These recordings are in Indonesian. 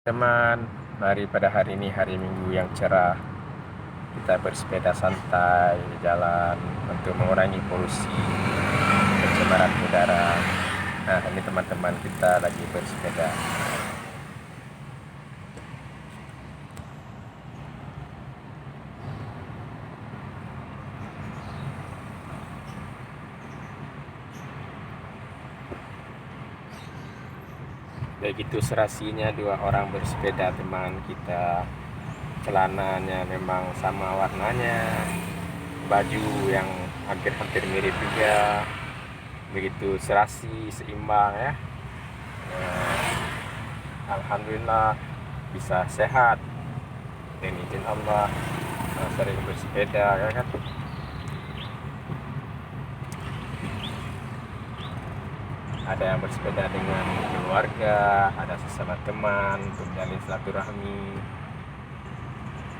Teman, mari pada hari ini hari Minggu yang cerah kita bersepeda santai di jalan untuk mengurangi polusi pencemaran udara. Nah, ini teman-teman kita lagi bersepeda. Begitu serasinya dua orang bersepeda, teman kita. Celananya memang sama warnanya, baju yang hampir-hampir mirip juga. Begitu serasi, seimbang ya. Alhamdulillah bisa sehat dan izin Allah, sering bersepeda ya kan. Ada yang bersepeda dengan keluarga, ada sesama teman untuk menjalin silaturahmi.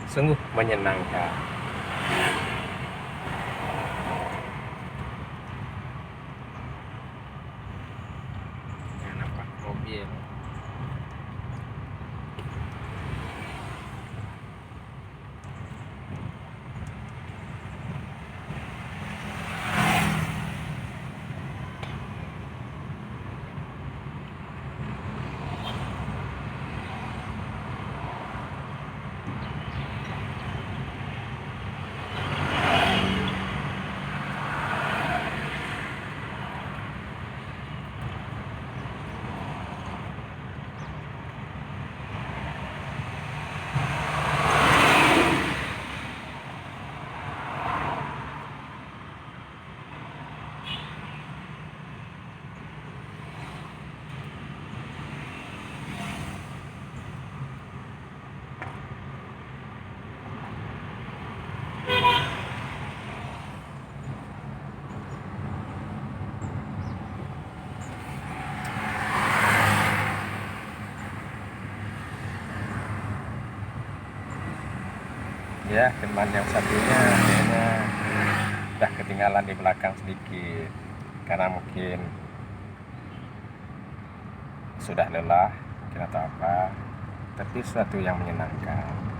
Sungguh menyenangkan. Ya, nampak mobil. Ya, teman yang satunya kayaknya udah ketinggalan di belakang sedikit karena mungkin sudah lelah, mungkin atau apa. Tapi sesuatu yang menyenangkan.